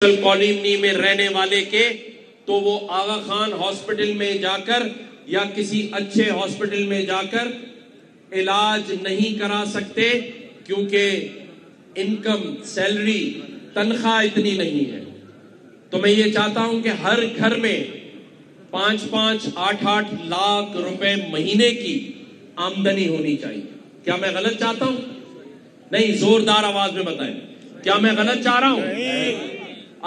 Colony میں رہنے والے کے تو وہ آغا خان ہاسپٹل میں جا کر یا کسی اچھے ہاسپٹل میں جا کر علاج نہیں کرا سکتے کیونکہ انکم سیلری تنخواہ اتنی نہیں ہے. تو میں یہ چاہتا ہوں کہ ہر گھر میں 5-5, 8-8 لاکھ روپے مہینے کی آمدنی ہونی چاہیے. کیا میں غلط چاہتا ہوں؟ نہیں، زوردار آواز میں بتائیں. کیا میں غلط چاہ رہا ہوں؟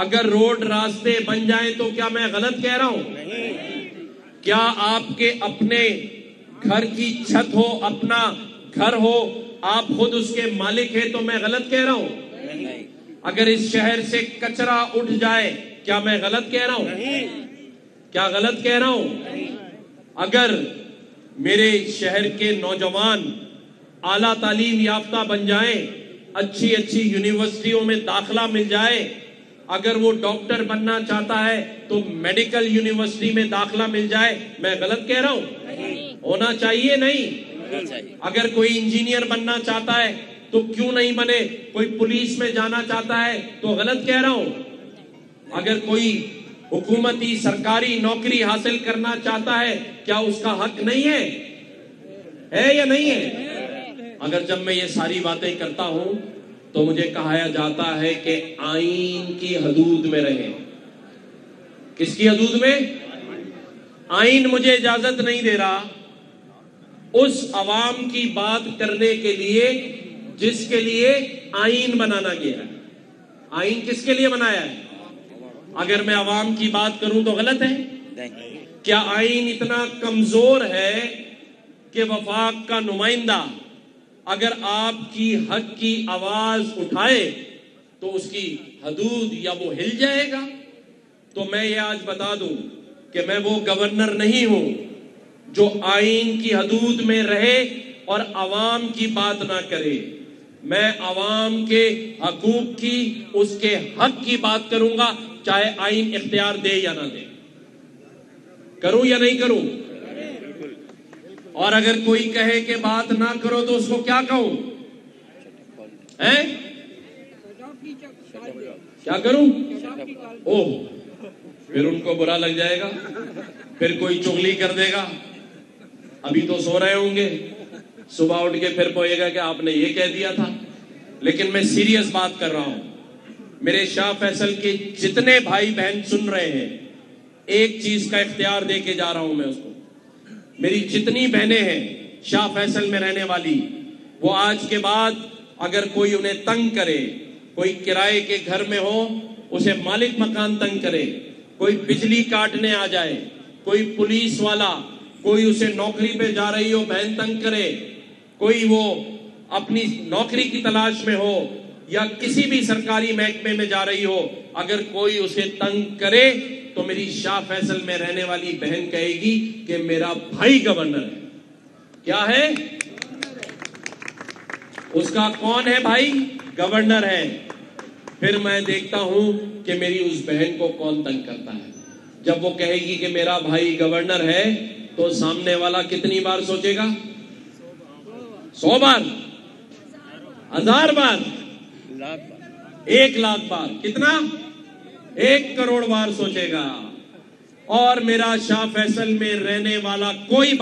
اگر روڈ راستے بن جائیں تو کیا میں غلط کہہ رہا ہوں؟ کیا آپ کے اپنے گھر کی چھت ہو، اپنا گھر ہو، آپ خود اس کے مالک ہیں تو میں غلط کہہ رہا ہوں؟ اگر اس شہر سے کچرا اٹھ جائے کیا میں غلط کہہ رہا ہوں؟ کیا غلط کہہ رہا ہوں؟ اگر میرے شہر کے نوجوان اعلیٰ تعلیم یافتہ بن جائیں، اچھی یونیورسٹیوں میں داخلہ مل جائے، اگر وہ ڈاکٹر بننا چاہتا ہے تو میڈیکل یونیورسٹی میں داخلہ مل جائے، میں غلط کہہ رہا ہوں؟ ہونا چاہیے نہیں؟ اگر کوئی انجینئر بننا چاہتا ہے تو کیوں نہیں بنے؟ کوئی پولیس میں جانا چاہتا ہے تو غلط کہہ رہا ہوں؟ اگر کوئی حکومتی سرکاری نوکری حاصل کرنا چاہتا ہے کیا اس کا حق نہیں ہے یا نہیں ہے؟ اگر جب میں یہ ساری باتیں کرتا ہوں تو مجھے کہا جاتا ہے کہ آئین کی حدود میں رہیں. کس کی حدود میں؟ آئین مجھے اجازت نہیں دے رہا اس عوام کی بات کرنے کے لیے جس کے لیے آئین بنانا گیا ہے. آئین کس کے لیے بنایا ہے؟ اگر میں عوام کی بات کروں تو غلط ہے؟ کیا آئین اتنا کمزور ہے کہ وفاق کا نمائندہ اگر آپ کی حق کی آواز اٹھائے تو اس کی حدود یا وہ ہل جائے گا؟ تو میں یہ آج بتا دوں کہ میں وہ گورنر نہیں ہوں جو آئین کی حدود میں رہے اور عوام کی بات نہ کرے. میں عوام کے حقوق کی، اس کے حق کی بات کروں گا چاہے آئین اختیار دے یا نہ دے. کروں یا نہیں کروں؟ اور اگر کوئی کہے کہ بات نہ کرو تو اس کو کیا کہوں؟ کیا کروں؟ پھر ان کو برا لگ جائے گا، پھر کوئی چغلی کر دے گا. ابھی تو سو رہے ہوں گے، صبح اٹھ کے پھر پوئے گا کہ آپ نے یہ کہہ دیا تھا. لیکن میں سیریس بات کر رہا ہوں. میرے شاہ فیصل کے جتنے بھائی بہن سن رہے ہیں، ایک چیز کا اختیار دے کے جا رہا ہوں میں اس کو. میری جتنی بہنیں ہیں شاہ فیصل میں رہنے والی، وہ آج کے بعد اگر کوئی انہیں تنگ کرے، کوئی کرائے کے گھر میں ہو اسے مالک مکان تنگ کرے، کوئی بجلی کاٹنے آ جائے، کوئی پولیس والا، کوئی اسے نوکری پہ جا رہی ہو بہن تنگ کرے، کوئی وہ اپنی نوکری کی تلاش میں ہو یا کسی بھی سرکاری محکمے میں جا رہی ہو، اگر کوئی اسے تنگ کرے تو میری شاہ فیصل میں رہنے والی بہن کہے گی کہ میرا بھائی گورنر ہے. کیا ہے اس کا؟ کون ہے بھائی؟ گورنر ہے. پھر میں دیکھتا ہوں کہ میری اس بہن کو کون تنگ کرتا ہے. جب وہ کہے گی کہ میرا بھائی گورنر ہے تو سامنے والا کتنی بار سوچے گا؟ 100 بار، 1000 بار، 1 لاکھ بار. کتنا؟ 1 کروڑ بار سوچے گا. اور میرا شاہ فیصل میں رہنے والا کوئی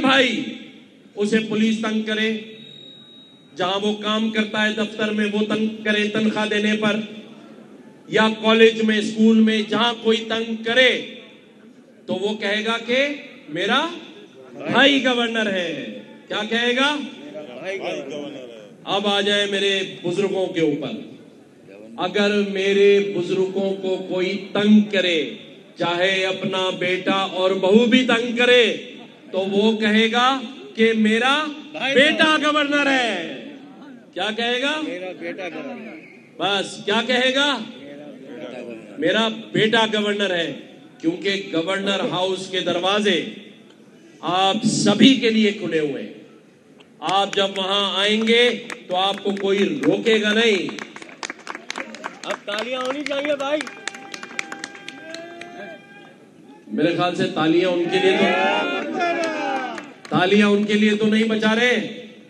بھائی اسے پولیس تنگ کرے، جہاں وہ کام کرتا ہے دفتر میں وہ تنگ کرے تنخواہ دینے پر، یا کالج میں، اسکول میں، جہاں کوئی تنگ کرے تو وہ کہے گا کہ میرا بھائی گورنر ہے. کیا کہے گا؟ اب آ جائے میرے بزرگوں کے اوپر. اگر میرے بزرگوں کو کوئی تنگ کرے، چاہے اپنا بیٹا اور بہو بھی تنگ کرے، تو وہ کہے گا کہ میرا بیٹا گورنر ہے. کیا کہے گا؟ بس کیا کہے گا؟ میرا بیٹا گورنر ہے. کیونکہ گورنر ہاؤس کے دروازے آپ سبھی کے لیے کھلے ہوئے ہیں. آپ جب وہاں آئیں گے تو آپ کو کوئی روکے گا نہیں. اب تالیاں ہونی چاہیے بھائی. میرے خیال سے تالیاں ان کے لیے تو نہیں بچا رہے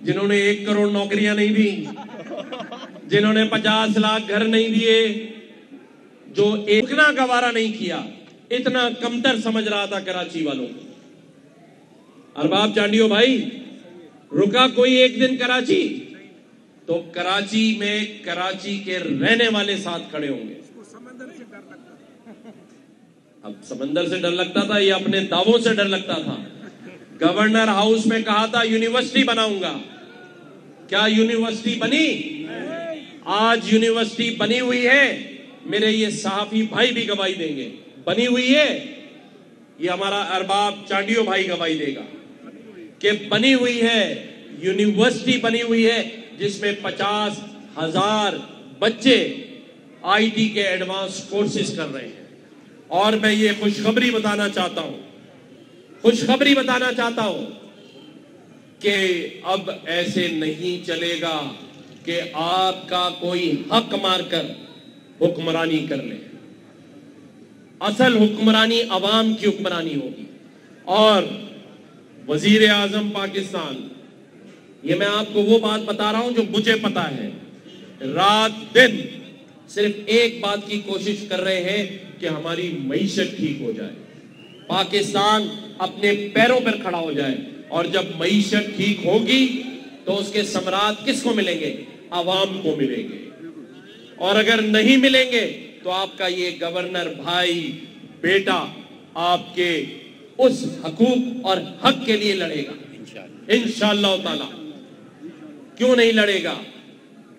جنہوں نے 1 کروڑ نوکریاں نہیں دی. जिन्होंने 50 लाख घर नहीं दिए, जो इतना गवारा नहीं किया, इतना कमतर समझ रहा था कराची वालों को। अरबाब चांडियो भाई, रुका कोई एक दिन कराची तो कराची में कराची के रहने वाले साथ खड़े होंगे। अब समंदर से डर लगता था, ये अपने दावों से डर लगता था। गवर्नर हाउस में कहा था यूनिवर्सिटी बनाऊंगा, क्या यूनिवर्सिटी बनी? आज यूनिवर्सिटी बनी हुई है, मेरे ये सहाफी भाई भी गवाही देंगे, बनी हुई है। ये हमारा अरबाब चांडियो भाई गवाही देगा कि बनी हुई है, यूनिवर्सिटी बनी हुई है, जिसमें 50,000 बच्चे आईटी के एडवांस कोर्सेज कर रहे हैं। और मैं ये खुशखबरी बताना चाहता हूं, खुशखबरी बताना चाहता हूं कि अब ऐसे नहीं चलेगा कि आपका कोई हक मारकर हुक्मरानी कर ले। असल हुक्मरानी अवाम की हुक्मरानी होगी। और वजीर आजम पाकिस्तान, ये मैं आपको वो बात बता रहा हूं जो मुझे पता है, रात दिन सिर्फ एक बात की कोशिश कर रहे हैं कि हमारी मईशत ठीक हो जाए, पाकिस्तान अपने पैरों पर खड़ा हो जाए। और जब मईशत ठीक होगी तो उसके समरात किसको मिलेंगे? आवाम को मिलेंगे। और अगर नहीं मिलेंगे तो आपका ये गवर्नर भाई बेटा आपके उस हकूक और हक के लिए लड़ेगा इंशाअल्लाह ताला। क्यों नहीं लड़ेगा?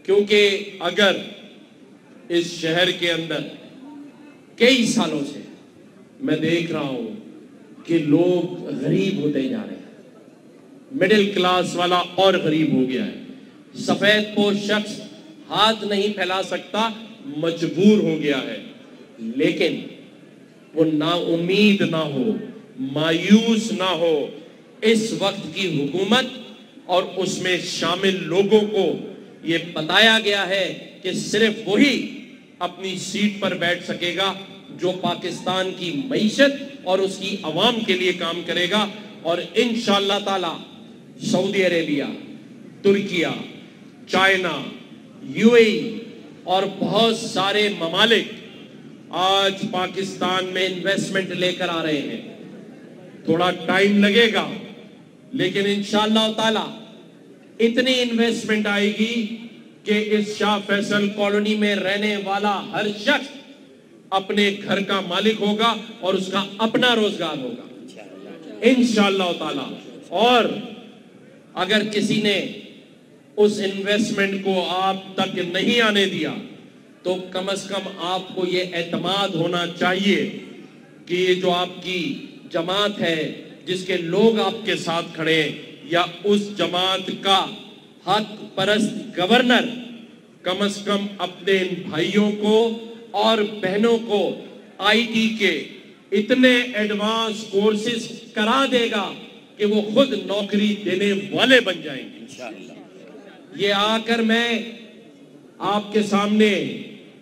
क्योंकि अगर इस शहर के अंदर कई सालों से मैं देख रहा हूं कि लोग गरीब होते जा रहे हैं, मिडिल क्लास वाला और गरीब हो गया है, सफेद पोश शख्स हाथ नहीं फैला सकता, मजबूर हो गया है। लेकिन वो ना उम्मीद ना हो, मायूस ना हो। इस वक्त की हुकूमत और उसमें शामिल लोगों को ये बताया गया है कि सिर्फ वही अपनी सीट पर बैठ सकेगा जो पाकिस्तान की मईशत और उसकी अवाम के लिए काम करेगा। और इंशाअल्लाह ताला Saudi Arabia, Türkiye, China, UAE और बहुत सारे ममालिक आज पाकिस्तान में इन्वेस्टमेंट लेकर आ रहे हैं। थोड़ा टाइम लगेगा, लेकिन इंशाअल्लाह ताला इतनी इन्वेस्टमेंट आएगी कि इस शाह फैसल कॉलोनी में रहने वाला हर शख्स अपने घर का मालिक होगा और उसका अपना रोजगार होगा इंशाअल्लाह ताला। और अगर किसी ने उस इन्वेस्टमेंट को आप तक नहीं आने दिया तो कम से कम आपको ये एतमाद होना चाहिए कि ये जो आपकी जमात है, जिसके लोग आपके साथ खड़े हैं, या उस जमात का हक परस्त गवर्नर कम से कम अपने इन भाइयों को और बहनों को आईटी के इतने एडवांस कोर्सेज करा देगा कि वो खुद नौकरी देने वाले बन जाएंगे इंशाअल्लाह। ये आकर मैं आपके सामने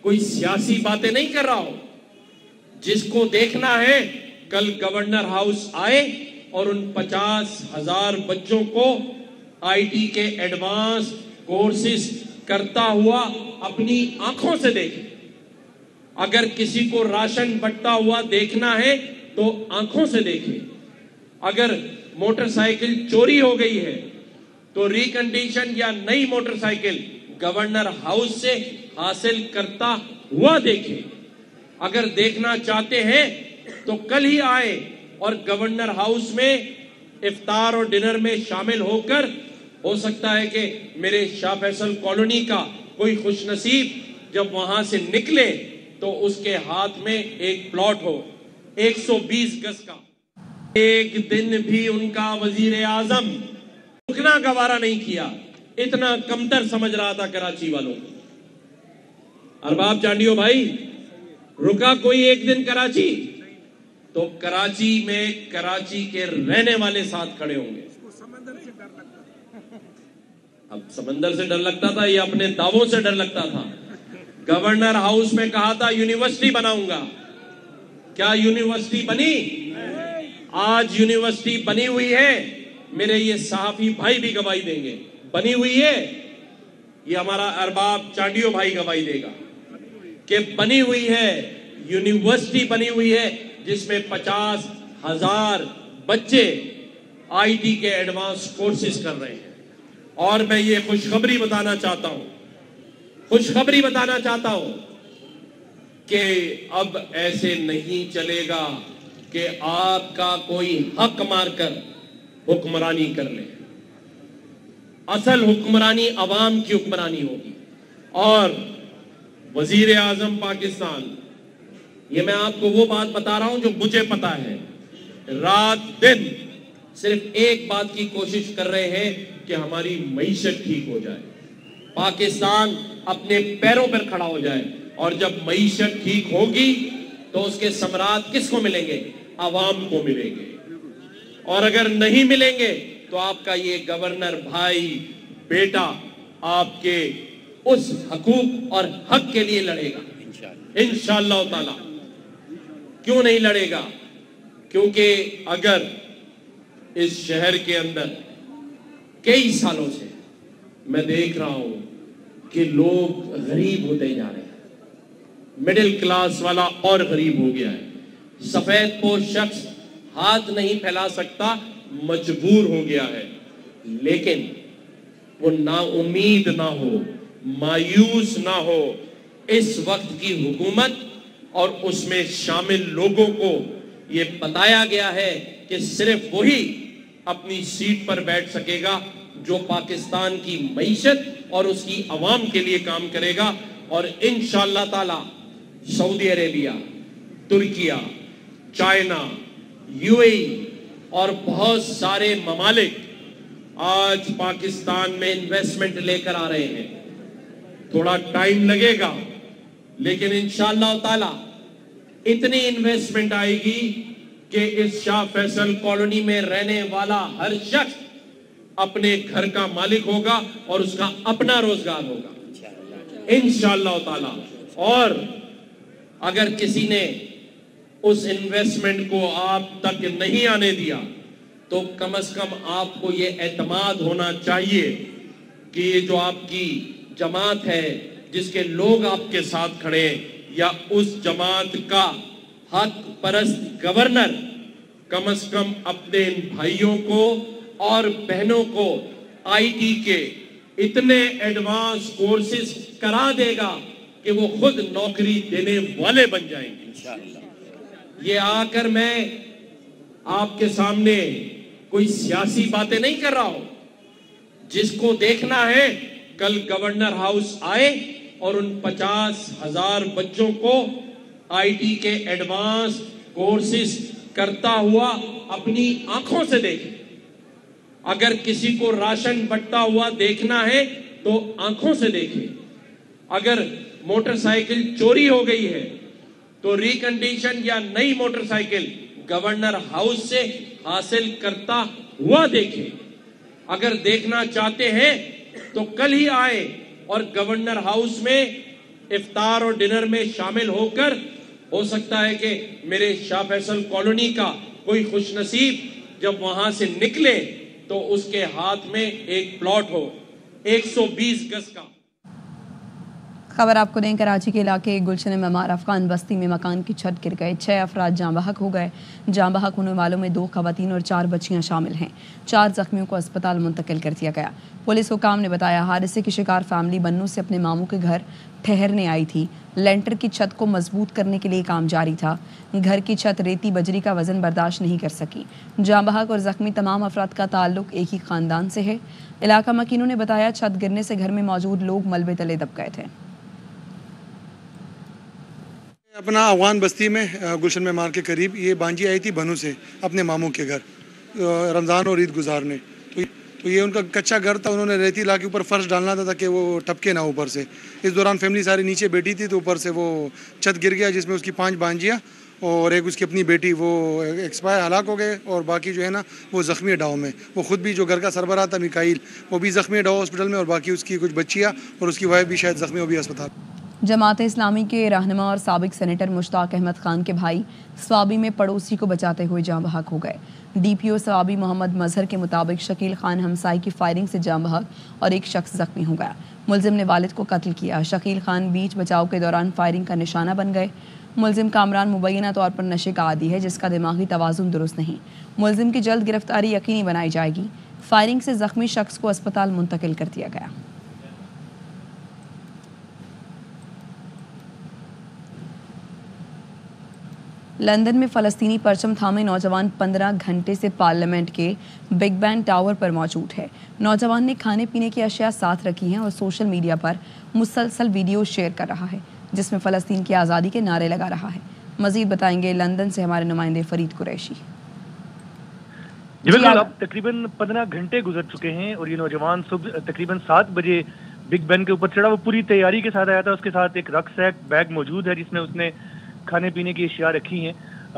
कोई सियासी बातें नहीं कर रहा हूं। जिसको देखना है कल गवर्नर हाउस आए और उन 50,000 बच्चों को आईटी के एडवांस कोर्सेज करता हुआ अपनी आंखों से देखे। अगर किसी को राशन बंटता हुआ देखना है तो आंखों से देखे। अगर मोटरसाइकिल चोरी हो गई है तो रिकंडीशन या नई मोटरसाइकिल गवर्नर हाउस से हासिल करता हुआ देखे। अगर देखना चाहते हैं तो कल ही आए और गवर्नर हाउस में इफ्तार और डिनर में शामिल होकर, हो सकता है कि मेरे शाह फैसल कॉलोनी का कोई खुशनसीब जब वहां से निकले तो उसके हाथ में एक प्लॉट हो 120 गज का। एक दिन भी उनका वजीर आजम रुकना गवारा नहीं किया, इतना कमतर समझ रहा था कराची वालों को। अरबाब चांडियो भाई, रुका कोई एक दिन कराची तो कराची में कराची के रहने वाले साथ खड़े होंगे। अब समंदर से डर लगता था, ये अपने दावों से डर लगता था। गवर्नर हाउस में कहा था यूनिवर्सिटी बनाऊंगा, क्या यूनिवर्सिटी बनी? आज यूनिवर्सिटी बनी हुई है, मेरे ये सहाफी भाई भी गवाही देंगे, बनी हुई है। یہ ہمارا ارباب چانڈیو بھائی گواہی دے گا کہ بنی ہوئی ہے یونیورسٹی بنی ہوئی ہے جس میں 50,000 بچے آئی ٹی کے ایڈوانس کورسز کر رہے ہیں. اور میں یہ خوشخبری بتانا چاہتا ہوں کہ اب ایسے نہیں چلے گا کہ آپ کا کوئی حق مار کر حکمرانی کر لے. اصل حکمرانی عوام کی حکمرانی ہوگی. اور وزیر اعظم پاکستان، یہ میں آپ کو وہ بات بتا رہا ہوں جو مجھے پتا ہے، رات دن صرف ایک بات کی کوشش کر رہے ہیں کہ ہماری معیشت ٹھیک ہو جائے، پاکستان اپنے پیروں پر کھڑا ہو جائے. اور جب معیشت ٹھیک ہوگی تو اس کے ثمرات کس کو ملیں گے؟ عوام کو ملیں گے. اور اگر نہیں ملیں گے تو آپ کا یہ گورنر بھائی بیٹا آپ کے اس حقوق اور حق کے لیے لڑے گا انشاءاللہ تعالی. کیوں نہیں لڑے گا؟ کیونکہ اگر اس شہر کے اندر کئی سالوں سے میں دیکھ رہا ہوں کہ لوگ غریب ہوتے جا رہے ہیں، مڈل کلاس والا اور غریب ہو گیا ہے، سفید پوش شخص ہاتھ نہیں پھیلا سکتا، مجبور ہو گیا ہے. لیکن وہ نا امید نہ ہو، مایوس نہ ہو. اس وقت کی حکومت اور اس میں شامل لوگوں کو یہ بتایا گیا ہے کہ صرف وہی اپنی سیٹ پر بیٹھ سکے گا جو پاکستان کی معیشت اور اس کی عوام کے لیے کام کرے گا. اور انشاءاللہ تعالی سعودی عربیہ، ترکیہ، چائنا، یو اے ای اور بہت سارے ممالک آج پاکستان میں انویسٹمنٹ لے کر آ رہے ہیں. تھوڑا ٹائم لگے گا لیکن انشاءاللہ تعالی اتنی انویسٹمنٹ آئے گی کہ اس شاہ فیصل کالونی میں رہنے والا ہر شخص اپنے گھر کا مالک ہوگا اور اس کا اپنا روزگار ہوگا انشاءاللہ تعالی. اور اگر کسی نے اس انویسٹمنٹ کو آپ تک نہیں آنے دیا تو کم از کم آپ کو یہ اعتماد ہونا چاہیے کہ یہ جو آپ کی جماعت ہے، جس کے لوگ آپ کے ساتھ کھڑے ہیں، یا اس جماعت کا حق پرست گورنر کم از کم اپنے ان بھائیوں کو اور بہنوں کو آئی ٹی کے اتنے ایڈوانس کورسز کرا دے گا کہ وہ خود نوکری دینے والے بن جائیں گے انشاءاللہ. یہ آ کر میں آپ کے سامنے کوئی سیاسی باتیں نہیں کر رہا ہوں. جس کو دیکھنا ہے کل گورنر ہاؤس آئے اور ان 50,000 بچوں کو آئی ٹی کے ایڈوانس کورسز کرتا ہوا اپنی آنکھوں سے دیکھے. اگر کسی کو راشن بٹتا ہوا دیکھنا ہے تو آنکھوں سے دیکھے. اگر موٹر سائیکل چوری ہو گئی ہے تو ریکنڈیشن یا نئی موٹر سائیکل گورنر ہاؤس سے حاصل کرتا ہوا دیکھے. اگر دیکھنا چاہتے ہیں تو کل ہی آئے اور گورنر ہاؤس میں افطار اور ڈنر میں شامل ہو کر، ہو سکتا ہے کہ میرے شاہ فیصل کالونی کا کوئی خوش نصیب جب وہاں سے نکلے تو اس کے ہاتھ میں ایک پلاٹ ہو 120 گز کا. خبر آپ کو دیں، کراچی کے علاقے گلشن معمار افغان بستی میں مکان کی چھت گر گئے، 6 افراد جاں بحق ہو گئے. جاں بحق ہونے والوں میں 2 خواتین اور 4 بچیاں شامل ہیں. 4 زخمیوں کو اسپتال منتقل کر دیا گیا. پولیس حکام نے بتایا حادثے کی شکار فیملی بنوں سے اپنے ماموں کے گھر ٹھہرنے آئی تھی. لینٹر کی چھت کو مضبوط کرنے کے لیے کام جاری تھا. گھر کی چھت ریتی بجری کا وزن برداشت نہیں کر سکی. جاں بحق اور زخمی تمام افراد کا تعلق ایک ہی خاندان سے ہے. علاقہ مکینوں نے بتایا چھت گرنے سے گھر میں موجود لوگ ملبے تلے دب گئے تھے. اپنا افغان بستی میں گلشن معمار کے قریب یہ بانجی آئی تھی بنوں سے اپنے ماموں کے گھر رمضان اور عید گزارنے. تو یہ ان کا کچا گھر تھا، انہوں نے ریتی لا کے اوپر فرش ڈالنا تھا تاکہ وہ ٹپکے نہ اوپر سے. اس دوران فیملی ساری نیچے بیٹھی تھی تو اوپر سے وہ چھت گر گیا جس میں اس کی 5 بانجیاں اور ایک اس کی اپنی بیٹی وہ ایکسپائر ہلاک ہو گئے اور باقی جو ہے نا وہ زخمی ڈاؤ میں. وہ خود بھی جو گھر کا سربراہ تھا میکائیل وہ بھی زخمی ڈاؤ ہاسپٹل میں اور باقی اس کی کچھ بچیاں اور اس کی وائف بھی شاید زخمی ہو بھی اسپتال. जमात इस्लामी के रहनुमा और साबिक सेनेटर मुश्ताक अहमद खान के भाई स्वाबी में पड़ोसी को बचाते हुए जाँ बहक हो गए। डीपीओ स्वाबी मोहम्मद मजहर के मुताबिक शकील खान हमसाई की फायरिंग से जाँ बहक और एक शख्स जख्मी हो गया। मुलजिम ने वालिद को कत्ल किया। शकील खान बीच बचाव के दौरान फायरिंग का निशाना बन गए। मुलजिम कामरान मुबैना तौर पर नशे का आदी है जिसका दिमागी तवाज़ुन दुरुस्त नहीं। मुलजिम की जल्द गिरफ्तारी यकीनी बनाई जाएगी। फायरिंग से जख्मी शख्स को अस्पताल मुंतकिल कर दिया गया। लंदन में फ़लस्तीनी परचम थामे नौजवान 15 घंटे से पार्लियामेंट के बिग बैन टावर पर मौजूद है। नौजवान ने खाने पीने की अशिया साथ रखी हैं और सोशल मीडिया पर मुसलसल वीडियो शेयर कर रहा है जिसमें फ़लस्तीन की आज़ादी के नारे लगा रहा है। मज़ीद बताएंगे लंदन से हमारे नुमाइंदे फरीद कुरैशी। बिल्कुल, अब तकरीबन 15 घंटे गुजर चुके हैं और ये नौजवान सुबह तकरीबन 7 बजे बिग बैन के ऊपर चढ़ा। वो पूरी तैयारी के साथ आया था। उसके साथ एक रक्सैक बैग मौजूद है जिसमें उसने खाने पीने की अशिया रखी हैं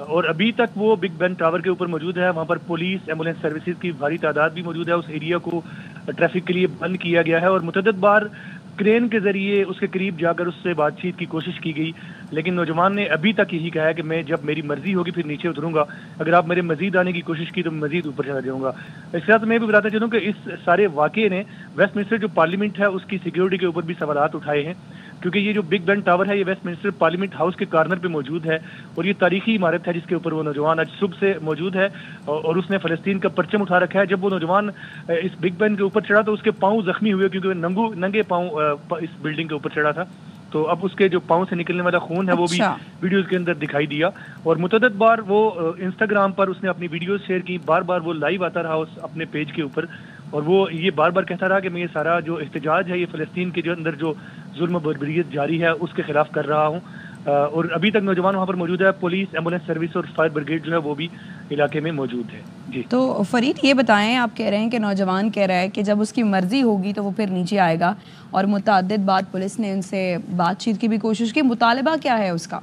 और अभी तक वो बिग बैन टावर के ऊपर मौजूद है। वहाँ पर पुलिस, एम्बुलेंस सर्विसेज की भारी तादाद भी मौजूद है। उस एरिया को ट्रैफिक के लिए बंद किया गया है और मुतअद्दिद बार क्रेन के जरिए उसके करीब जाकर उससे बातचीत की कोशिश की गई, लेकिन नौजवान ने अभी तक यही कहा है कि मैं जब मेरी मर्जी होगी फिर नीचे उतरूंगा। अगर आप मेरे मजीद आने की कोशिश की तो मैं मजीद ऊपर चला जाऊंगा। इस साथ मैं भी बताता चलूँ कि इस सारे वाक़े ने वेस्टमिंस्टर जो पार्लियामेंट है उसकी सिक्योरिटी के ऊपर भी सवालात उठाए हैं, क्योंकि ये जो बिग बैन टावर है ये वेस्टमिंस्टर पार्लियामेंट हाउस के कॉर्नर पे मौजूद है और ये तारीखी इमारत है जिसके ऊपर वो नौजवान आज सुबह से मौजूद है और उसने फ़लस्तीन का परचम उठा रखा है। जब वो नौजवान इस बिग बैन के ऊपर चढ़ा तो उसके पाँव जख्मी हुए क्योंकि वो नंगे पाँव इस बिल्डिंग के ऊपर चढ़ा था। तो अब उसके जो पाँव से निकलने वाला खून है वो भी वीडियोस के अंदर दिखाई दिया और मुतअद्दिद बार वो इंस्टाग्राम पर उसने अपनी वीडियोस शेयर की। बार बार वो लाइव आता रहा उस अपने पेज के ऊपर और वो ये बार बार कहता रहा कि मैं ये सारा जो एहतजाज है ये फ़लस्तीन के जो अंदर जो जुल्म बर्बरियत जारी है उसके खिलाफ कर रहा हूँ। और अभी तक नौजवान वहाँ पर मौजूद है। पुलिस, एम्बुलेंस सर्विस और फायर ब्रिगेड जो है वो भी इलाके में मौजूद है। जी तो फरीद ये बताएं, आप कह रहे हैं कि नौजवान कह रहा है कि जब उसकी मर्जी होगी तो वो फिर नीचे आएगा और मुतअद्दिद बार पुलिस ने उनसे बातचीत की भी कोशिश की। मुतालबा क्या है उसका?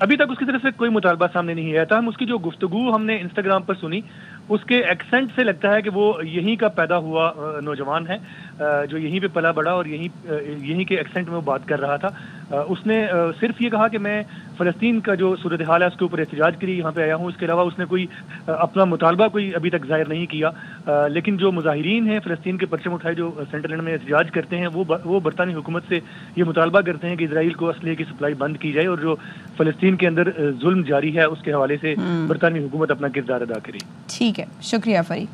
अभी तक उसकी तरफ से कोई मुतालबा सामने नहीं आया था। हम उसकी जो गुफ्तगू हमने इंस्टाग्राम पर सुनी उसके एक्सेंट से लगता है कि वो यहीं का पैदा हुआ नौजवान है जो यहीं पे पला बड़ा और यहीं के एक्सेंट में वो बात कर रहा था। उसने सिर्फ ये कहा कि मैं फ़लस्तीन का जो सूरत हाल है उसके ऊपर एहतजाज के लिए यहाँ पे आया हूँ। इसके अलावा उसने कोई अपना मुतालबा कोई अभी तक ज़ाहिर नहीं किया। लेकिन जो मुजाहिरीन हैं फ़लस्तीन के परचम उठाए जो सेंट्रल लंदन में एहतजाज करते हैं वो बरतानी हुकूमत से ये मुतालबा करते हैं कि इजराइल को असलहे की सप्लाई बंद की जाए और जो फ़लस्तीन के अंदर जुल्म जारी है उसके हवाले से बरतानी हुकूमत अपना किरदार अदा करे। ठीक है, शुक्रिया फरीद।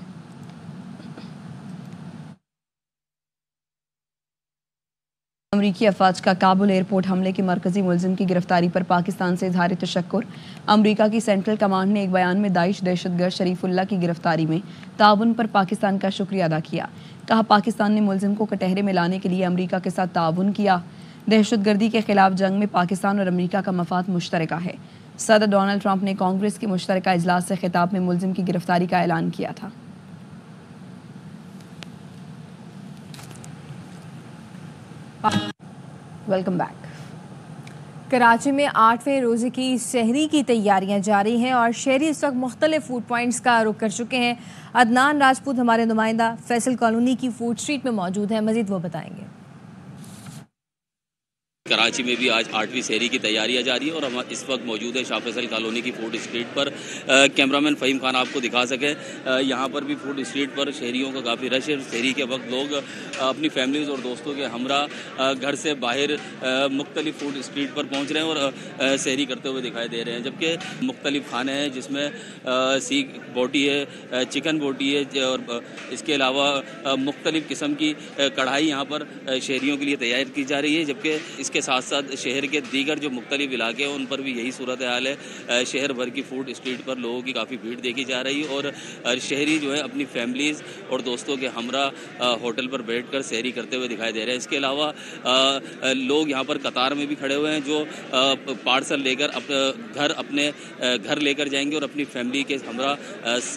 अमरीकी अफवाज का काबुल एयरपोर्ट हमले के मरकजी मुलजिम की गिरफ्तारी पर पाकिस्तान से इजहार तशक्कुर। अमरीका की सेंट्रल कमांड ने एक बयान में दाइश दहशतगर्द शरीफुल्लाह की गिरफ्तारी में ताउन पर पाकिस्तान का शुक्रिया अदा किया। कहा पाकिस्तान ने मुलजिम को कटहरे में लाने के लिए अमरीका के साथ ताउन किया। दहशतगर्दी के खिलाफ जंग में पाकिस्तान और अमरीका का मफाद मुश्तरका है। सदर डोनाल्ड ट्रंप ने कांग्रेस के मुश्तरका इजलास से खिताब में मुलजिम की गिरफ्तारी का ऐलान किया था। Welcome back. कराची में 8वें रोज़े की सहरी की तैयारियां जारी हैं और शहरी इस वक्त मुख्तलिफ फूड पॉइंट्स का रुख कर चुके हैं। अदनान राजपूत हमारे नुमाइंदा फैसल कॉलोनी की फूड स्ट्रीट में मौजूद है, मजीद वो बताएंगे। कराची में भी आज 8वीं सहरी की तैयारियां जारी है और हम इस वक्त मौजूद है शाह फैसल कॉलोनी की फूड स्ट्रीट पर। कैमरामैन फ़हीम खान आपको दिखा सके यहाँ पर भी फूड स्ट्रीट पर शहरियों का काफ़ी रश है। सहरी के वक्त लोग अपनी फैमिलीज़ और दोस्तों के हमरा घर से बाहर मुख्तलिफ फूड स्ट्रीट पर पहुँच रहे हैं और सहरी करते हुए दिखाई दे रहे हैं। जबकि मुख्तलिफ खाने हैं जिसमें सीख बोटी है, चिकन बोटी है और इसके अलावा मुख्तलिफ किस्म की कढ़ाई यहाँ पर शहरियों के लिए तैयार की जा रही है। जबकि के साथ साथ शहर के दीगर जो मुख्तलिफ इलाके हैं उन पर भी यही सूरत हाल है। शहर भर की फूड स्ट्रीट पर लोगों की काफ़ी भीड़ देखी जा रही है और शहरी जो है अपनी फैमिलीज़ और दोस्तों के हमरा होटल पर बैठकर सहरी करते हुए दिखाई दे रहे हैं। इसके अलावा लोग यहाँ पर कतार में भी खड़े हुए हैं जो पार्सल लेकर अपने घर लेकर जाएंगे और अपनी फैमिली के हमरा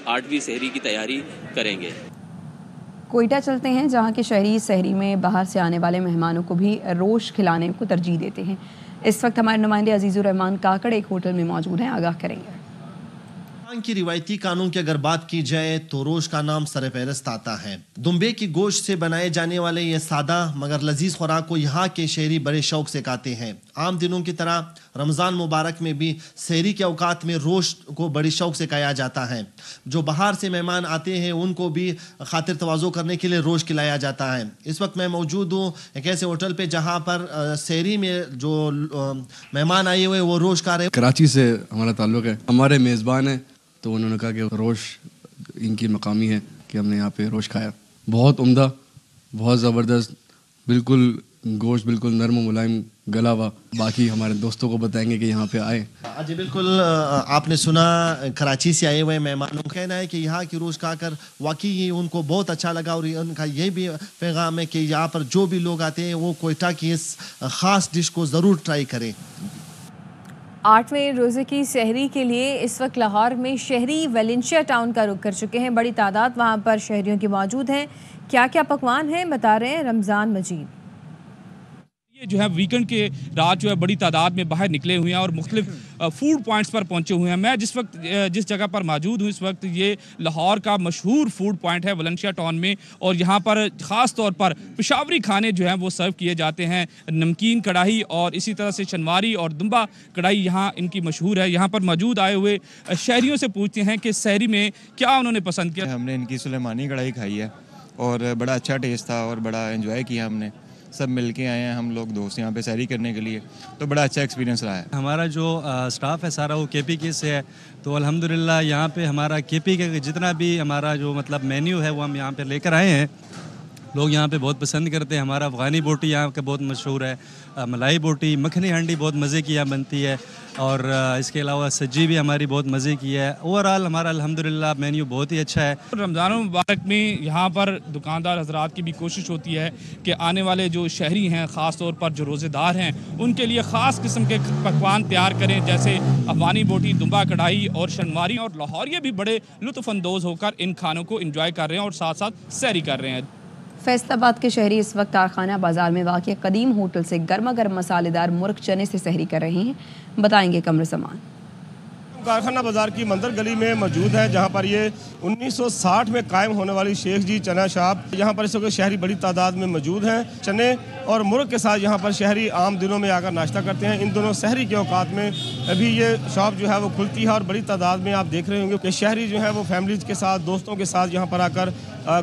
8वीं सहरी की तैयारी करेंगे। कोयटा चलते हैं जहां के शहरी सहरी में बाहर से आने वाले मेहमानों को भी रोश खिलाने को तरजीह देते हैं। इस वक्त हमारे नुमाइंदे अजीज़ुर रहमान काकड़ एक होटल में मौजूद हैं, आगाह करेंगे। की रिवायती कानून की अगर बात की जाए तो रोश का नाम सर फहरिस्त आता है। दुम्बे की गोश्त से बनाए जाने वाले ये सादा मगर लजीज खुराक को यहाँ के शहरी बड़े शौक से खाते हैं। आम दिनों की तरह रमज़ान मुबारक में भी सहरी के औकात में रोश को बड़ी शौक से खाया जाता है। जो बाहर से मेहमान आते हैं उनको भी खातिर तवाज़ो करने के लिए रोश खिलाया जाता है। इस वक्त मैं मौजूद हूँ एक ऐसे होटल पे जहाँ पर सहरी में जो मेहमान आए हुए वो रोश खा रहे हैं। कराची से हमारा ताल्लुक़ है, हमारे मेज़बान हैं तो उन्होंने कहा कि रोश इनकी मकामी है कि हमने यहाँ पे रोश खाया। बहुत उम्दा, बहुत ज़बरदस्त, बिल्कुल गोश्त बिल्कुल नरम मुलायम गला हुआ। बाकी हमारे दोस्तों को बताएंगे कि यहाँ पे आए। जी बिल्कुल, आपने सुना कराची से आए हुए मेहमानों का कहना है कि यहाँ की रोश खाकर वाकई उनको बहुत अच्छा लगा और उनका ये भी पैगाम है कि यहाँ पर जो भी लोग आते हैं वो कोयटा की इस ख़ास डिश को ज़रूर ट्राई करें। 8वें रोज़े की सहरी के लिए इस वक्त लाहौर में शहरी वेलेंशिया टाउन का रुख कर चुके हैं। बड़ी तादाद वहाँ पर शहरियों की मौजूद हैं। क्या क्या पकवान हैं बता रहे हैं रमज़ान मजीद। ये जो है वीकेंड के रात जो है बड़ी तादाद में बाहर निकले हुए हैं और मुख्तलिफ फूड पॉइंट्स पर पहुंचे हुए हैं। मैं जिस जगह पर मौजूद हूँ इस वक्त ये लाहौर का मशहूर फूड पॉइंट है वेलेंशिया टाउन में, और यहाँ पर ख़ास तौर पर पेशावरी खाने जो हैं वो सर्व किए जाते हैं। नमकीन कढ़ाई और इसी तरह से शनवारी और दुम्बा कढ़ाई यहाँ इनकी मशहूर है। यहाँ पर मौजूद आए हुए शहरियों से पूछते हैं कि सहरी में क्या उन्होंने पसंद किया। हमने इनकी सुलेमानी कढ़ाई खाई है और बड़ा अच्छा टेस्ट था और बड़ा एंजॉय किया हमने। सब मिल के आए हैं हम लोग दोस्त यहाँ पे सहरी करने के लिए, तो बड़ा अच्छा एक्सपीरियंस रहा है। हमारा जो स्टाफ है सारा वो KPK से है, तो अल्हम्दुलिल्लाह यहाँ पे हमारा KPK का जितना भी हमारा जो मतलब मेन्यू है वो हम यहाँ पे लेकर आए हैं। लोग यहाँ पे बहुत पसंद करते हैं। हमारा अफ़गानी बोटी यहाँ का बहुत मशहूर है, मलाई बोटी, मखनी हांडी बहुत मज़े की यहाँ बनती है, और इसके अलावा सज्जी भी हमारी बहुत मज़े की है। ओवरऑल हमारा अल्हम्दुलिल्लाह मेन्यू बहुत ही अच्छा है। रमज़ान मुबारक में यहाँ पर दुकानदार हजरात की भी कोशिश होती है कि आने वाले जो शहरी हैं ख़ास तौर पर जो रोज़ेदार हैं उनके लिए ख़ास किस्म के पकवान तैयार करें, जैसे अफ़गानी बोटी, दुम्बा कढ़ाई और शनवारी। और लाहौरिये भी बड़े लुत्फ़अंदोज़ होकर इन खानों को इंजॉय कर रहे हैं और साथ साथ सहरी कर रहे हैं। फैसलाबाद के शहरी इस वक्त कारखाना बाजार में वाक़ कदीम होटल से गर्मा गर्म मसालेदार मुर्ग चने से सहरी कर रहे हैं। बताएंगे कमर समान। कारखाना बाजार की मंदिर गली में मौजूद है, जहां पर ये 1960 में कायम होने वाली शेख जी चना शॉप, यहाँ पर इस वक्त शहरी बड़ी तादाद में मौजूद हैं। चने और मुर्ग के साथ यहाँ पर शहरी आम दिनों में आकर नाश्ता करते हैं। इन दोनों सहरी के औकात में अभी ये शॉप जो है वो खुलती है और बड़ी तादाद में आप देख रहे होंगे कि शहरी जो है वो फैमिलीज के साथ, दोस्तों के साथ यहाँ पर आकर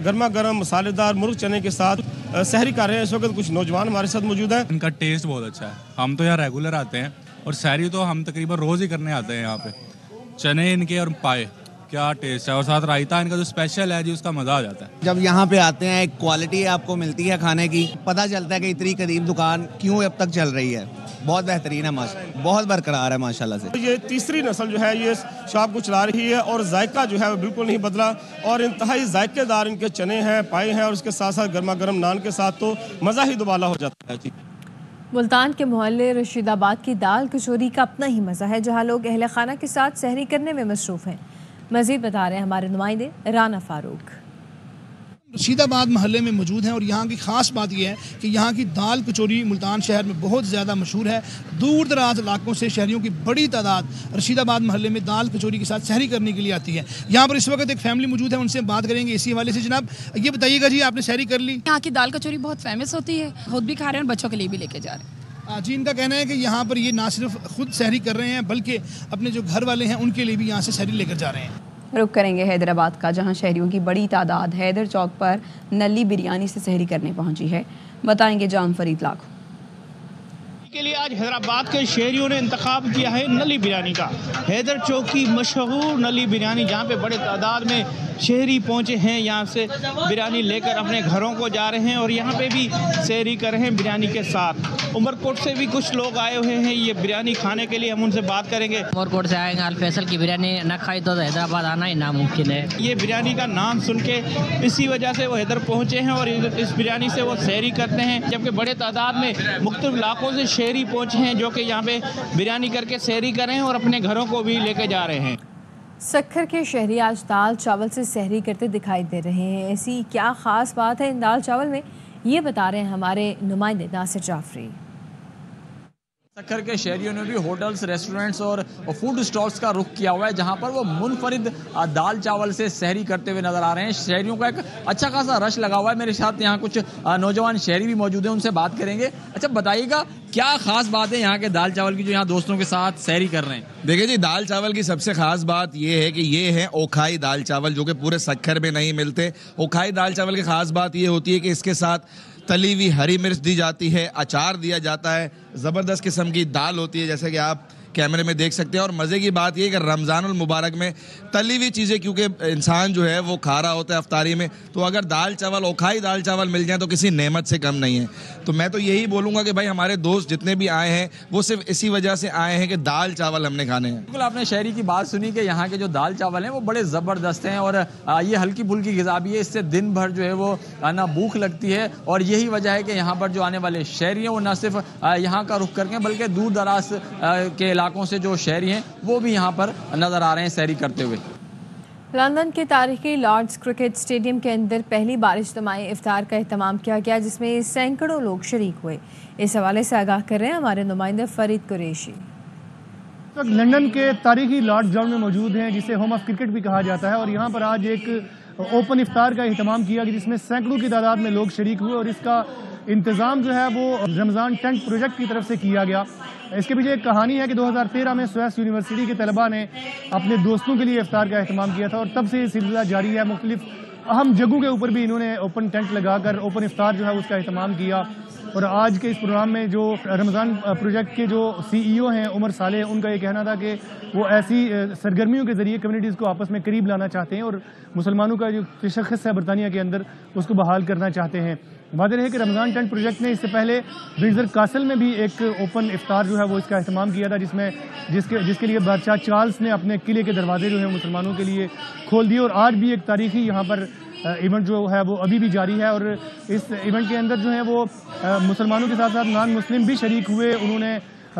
गर्मा गर्म मसालेदार मुर्ग चने के साथ सहरी कर रहे हैं। इस वक्त कुछ नौजवान हमारे साथ मौजूद हैं। इनका टेस्ट बहुत अच्छा है। हम तो यहाँ रेगुलर आते हैं और सहरी तो हम तकरीबन रोज़ ही करने आते हैं। यहाँ पे चने इनके और पाए क्या टेस्ट है, और साथ रायता इनका जो स्पेशल है जी, उसका मज़ा आ जाता है। जब यहाँ पे आते हैं एक क्वालिटी आपको मिलती है खाने की, पता चलता है कि इतनी कदीम दुकान क्यों अब तक चल रही है। बहुत बेहतरीन है माशाल्लाह, बहुत बरकरार है माशाल्लाह से। ये तीसरी नस्ल जो है ये शॉप को चला रही है और जायका जो है वो बिल्कुल नहीं बदला और इंतहाई जायकेदार इनके चने हैं, पाए हैं, और उसके साथ साथ गर्मा गर्म नान के साथ तो मज़ा ही दुबाला हो जाता है। मुल्तान के मोहल्ले रशीदाबाद की दाल कचौरी का अपना ही मज़ा है, जहाँ लोग अहले खाना के साथ सहरी करने में मसरूफ़ हैं। मज़ीद बता रहे हैं हमारे नुमाइंदे राना फारूक। रशीदाबाद महल्ले में मौजूद हैं और यहाँ की ख़ास बात यह है कि यहाँ की दाल कचौरी मुल्तान शहर में बहुत ज़्यादा मशहूर है। दूर दराज इलाकों से शहरियों की बड़ी तादाद रशीदाबाद महल्ले में दाल कचौरी के साथ सहरी करने के लिए आती है। यहाँ पर इस वक्त एक फैमिली मौजूद है, उनसे बात करेंगे इसी हवाले से। जनाब ये बताइएगा जी, आपने सहरी कर ली? यहाँ की दाल कचौरी बहुत फेमस होती है, खुद भी खा रहे हैं और बच्चों के लिए भी लेके जा रहे हैं। जी, इनका कहना है कि यहाँ पर ये ना सिर्फ खुद सहरी कर रहे हैं बल्कि अपने जो घर वाले हैं उनके लिए भी यहाँ से सहरी लेकर जा रहे हैं। रुक करेंगे हैदराबाद का, जहां शहरियों की बड़ी तादाद हैदर चौक पर नली बिरयानी से सहरी करने पहुंची है। बताएंगे जाम फरीद लाखों। के लिए आज हैदराबाद के शहरियों ने इंतखाब किया है नली बिरयानी का। हैदर चौक की मशहूर नली बिरयानी, जहाँ पे बड़े तादाद में शहरी पहुँचे हैं, यहाँ से बिरयानी लेकर अपने घरों को जा रहे हैं और यहाँ पे भी सहरी कर रहे हैं बिरयानी के साथ। उमरकोट से भी कुछ लोग आए हुए हैं ये बिरयानी खाने के लिए, हम उनसे बात करेंगे। उमरकोट से आएंगे, अल फैसल की बिरयानी न खाई तो हैदराबाद आना ही नामुमकिन है। ये बिरयानी का नाम सुन के इसी वजह से वो हैदर पहुँचे हैं और इस बिरयानी से वो सहरी करते हैं, जबकि बड़े तादाद में मुख्तलिफ इलाकों से शहरी पहुँचे हैं जो कि यहाँ पे बिरयानी करके सहरी कर रहे हैं और अपने घरों को भी लेके जा रहे हैं। सक्खर के शहरी आज दाल चावल से सहरी करते दिखाई दे रहे हैं। ऐसी क्या ख़ास बात है इन दाल चावल में, ये बता रहे हैं हमारे नुमाइंदे नासिर जाफरी। سکھر کے شہریوں نے بھی ہوٹلز، ریسٹورنٹس اور فوڈ اسٹالز کا رخ کیا ہوا ہے، جہاں پر وہ منفرد دال چاول سے سحری کرتے ہوئے نظر آ رہے ہیں۔ شہریوں کا ایک اچھا خاصا رش لگا ہوا ہے۔ میرے ساتھ یہاں کچھ نوجوان شہری بھی موجود ہیں، ان سے بات کریں گے۔ اچھا بتائیے گا کیا خاص بات ہے یہاں کے دال چاول کی جو یہاں دوستوں کے ساتھ سحری کر رہے ہیں؟ دیکھیں جی، دال چاول کی سب سے خاص بات یہ ہے کہ یہ ہے اوکھائی دال چاول، جو کہ پورے سکھر میں نہیں ملتے۔ اوکھائی دال چاول کی خاص بات یہ ہوتی ہے کہ اس کے ساتھ تلی ہوئی ہری مرچ دی جاتی ہے، اچار دیا جاتا ہے، زبردست قسم کی دال ہوتی ہے جیسے کہ آپ کیمرے میں دیکھ سکتے ہیں۔ اور مزے کی بات یہ کہ رمضان المبارک میں تلی ہوئی چیزیں کیونکہ انسان جو ہے وہ کھا رہا ہوتا ہے افطاری میں، تو اگر دال چاول، اوکھائی دال چاول مل جائیں تو کسی نعمت سے کم نہیں ہے۔ تو میں تو یہی بولوں گا کہ بھائی ہمارے دوست جتنے بھی آئے ہیں وہ صرف اسی وجہ سے آئے ہیں کہ دال چاول ہم نے کھانے ہیں۔ بالکل آپ نے شہری کی بات سنی کہ یہاں کے جو دال چاول ہیں وہ بڑے زبردست ہیں اور یہ ہلکی پھلکی غذا بھی ہے، اس سے دن بھر جو ہے وہ نا بھوک لگتی ہے، اور یہی وجہ ہے کہ یہاں پر جو آنے والے شہری ہیں وہ نہ صرف یہاں کا رخ کر کے بلکہ دور دراز کے علاقوں سے جو شہری ہیں وہ بھی یہاں پر نظر آ رہے ہیں سحری کرتے ہوئے۔ لندن کے تاریخی لارڈز کرکٹ اسٹیڈیم کے اندر پہلی بار اجتماعی افطار کا اہتمام کیا گیا، جس میں سینکڑوں لوگ شریک ہوئے۔ اس حوالے سے آگاہ کر رہے ہیں ہمارے نمائندے فرید قریشی۔ لندن کے تاریخی لارڈز گراؤنڈ میں موجود ہیں، جسے ہوم آف کرکٹ بھی کہا جاتا ہے، اور یہاں پر آج ایک اوپن افطار کا اہتمام کیا گیا جس میں سینکڑوں کی تعداد میں لوگ شریک ہوئے، اور اس کا انتظام جو ہے وہ رمضان ٹینٹ پروجیکٹ کی طرف سے کیا گیا۔ اس کے پیچھے ایک کہانی ہے کہ 2013 میں سویس یونیورسٹی کے طلباء نے اپنے دوستوں کے لیے افطار کا اہتمام کیا تھا، اور تب سے یہ سلسلہ جاری ہے۔ مختلف اہم جگہوں کے اوپر بھی انہوں نے اوپن ٹینٹ لگا کر اوپن افطار جو ہے اس کا اہتمام کیا، اور آج کے اس پروگرام میں جو رمضان پروجیکٹ کے جو CEO ہیں عمر صالح، ان کا یہ کہنا تھا کہ وہ ایسی سرگرمیوں کے ذریعے کمیونٹیز کو آپس میں قریب لانا چاہتے ہیں اور مسلمانوں کا جو تشخص ہے برطانیہ کے اندر اس کو بحال کرنا چاہتے ہیں۔ واضح ہے کہ رمضان ٹینٹ پروجیکٹ نے اس سے پہلے ونڈزر کاسل میں بھی ایک اوپن افطار جو ہے وہ اس کا اہتمام کیا تھا، جس کے لیے بادشاہ چارلز نے اپنے قلعے کے دروازے جو ہیں مسلمانوں کے لیے کھول دیے، اور آج بھی ایک تاریخی یہاں پر ایونٹ جو ہے وہ ابھی بھی جاری ہے، اور اس ایونٹ کے اندر جو ہے وہ مسلمانوں کے ساتھ ساتھ نان مسلم بھی شریک ہوئے۔ انہوں نے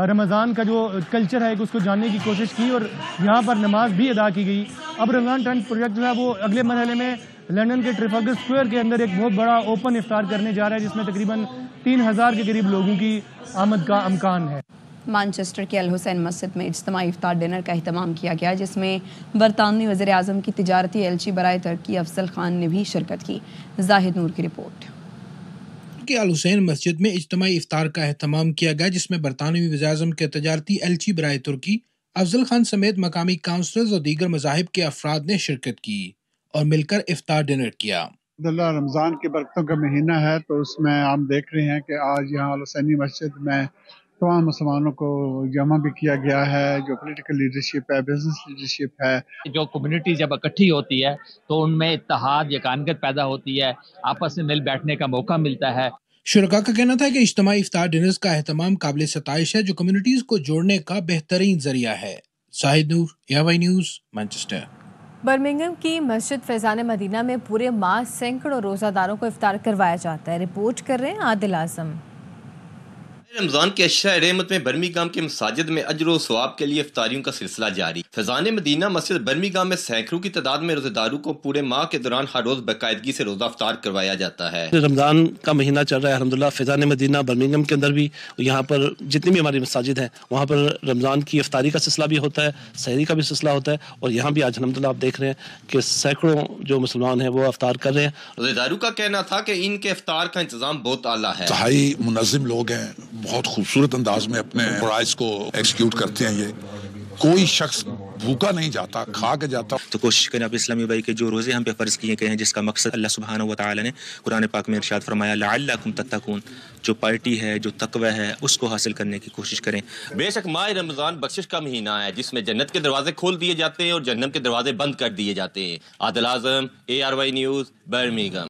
رمضان کا جو کلچر ہے اس کو جاننے کی کوشش کی، اور یہاں پر نماز بھی ادا کی گئی۔ اب رمضان ٹینٹ پروجیکٹ جو ہے وہ اگلے مرحلے میں لندن کے ٹریفالگر اسکوائر کے اندر ایک بہت بڑا اوپن افطار کرنے جا رہا ہے، جس میں تقریباً 3000 کے قریب لوگوں کی آمد کا امکان ہے۔ مانچسٹر کے الحسین مسجد میں اجتماعی افطار ڈنر کا اہتمام کیا گیا، جس میں برطانوی وزیر اعظم کی تجارتی ایلچی برائے ترکی افضل خان نے بھی شرکت کی۔ زاہد نور کی رپورٹ۔ کہ الحسین مسجد میں اجتماعی افطار کا اہتمام کیا گیا، جس میں برطانوی وزیر اعظم کے تجارتی ایلچی برائے ترکی افضل خان سمیت مقامی کاؤنسلرز اور دیگر مذاہب کے افراد نے شرکت کی اور مل کر افطار ڈنر کیا۔ الحمدللہ رمضان کی برکتوں کا مہینہ ہے، تو اس میں ہم دیکھ رہے ہیں کہ آج یہاں الحسینی مسجد میں تمام مسلمانوں کو جمع بھی کیا گیا ہے، جو پولیٹیکل لیڈرشپ ہے، بزنس لیڈرشپ ہے۔ جو کمیونٹی جب اکٹھی ہوتی ہے تو ان میں اتحاد، یکانگت پیدا ہوتی ہے، آپس میں مل بیٹھنے کا موقع ملتا ہے۔ شرکاء کا کہنا تھا کہ اجتماعی افطار ڈنرز کا اہتمام قابل ستائش ہے، جو کمیونٹیز کو جوڑنے کا بہترین ذریعہ ہے۔ زاہد نور، یاوئی نیوز، مانچسٹر۔ برمنگھم کی مسجد فیضان مدینہ میں پورے ماہ سینکڑوں روزہ داروں کو افطار کروایا جاتا ہے۔ رپورٹ کر رہے ہیں عادل اعظم۔ رمضان کے اشرا رحمت میں برمنگھم کے مساجد میں اجر و ثواب کے لیے افطاریوں کا سلسلہ جاری۔ فیضان مدینہ مسجد برمنگھم میں سینکڑوں کی تعداد میں روزہ داروں کو پورے ماہ کے دوران ہر روز باقاعدگی سے روزہ افطار کروایا جاتا ہے۔ رمضان کا مہینہ چل رہا ہے، الحمدللہ فیضان مدینہ برمنگھم کے اندر بھی، یہاں پر جتنی بھی ہماری مساجد ہیں وہاں پر رمضان کی افطاری کا سلسلہ بھی ہوتا ہے، سحری کا بھی سلسلہ ہوتا ہے، اور یہاں بھی آج الحمدللہ آپ دیکھ رہے ہیں کہ سینکڑوں جو مسلمان ہیں وہ افطار کر رہے ہیں۔ روزہ داروں کا کہنا تھا کہ ان کے افطار کا انتظام بہت اعلیٰ ہے۔ انتہائی منظم لوگ ہیں، بہت خوبصورت انداز میں اپنے فرائض کو ایکسیکیوٹ کرتے ہیں۔ یہ کوئی شخص بھوکا نہیں جاتا، کھا کے جاتا۔ تو کوشش کریں آپ اسلامی بھائی کے جو روزے ہم پہ فرض کیے گئے ہیں، جس کا مقصد اللہ سبحانہ و تعالی نے قرآن پاک میں ارشاد فرمایا لعلکم تتقون، جو پارٹی ہے، جو تقوی ہے، اس کو حاصل کرنے کی کوشش کریں۔ بے شک ماہ رمضان بخشش کا مہینہ ہے، جس میں جنت کے دروازے کھول دیے جاتے ہیں اور جہنم کے دروازے بند کر دیے جاتے ہیں۔ عادل اعظم، ARY نیوز، برمنگھم۔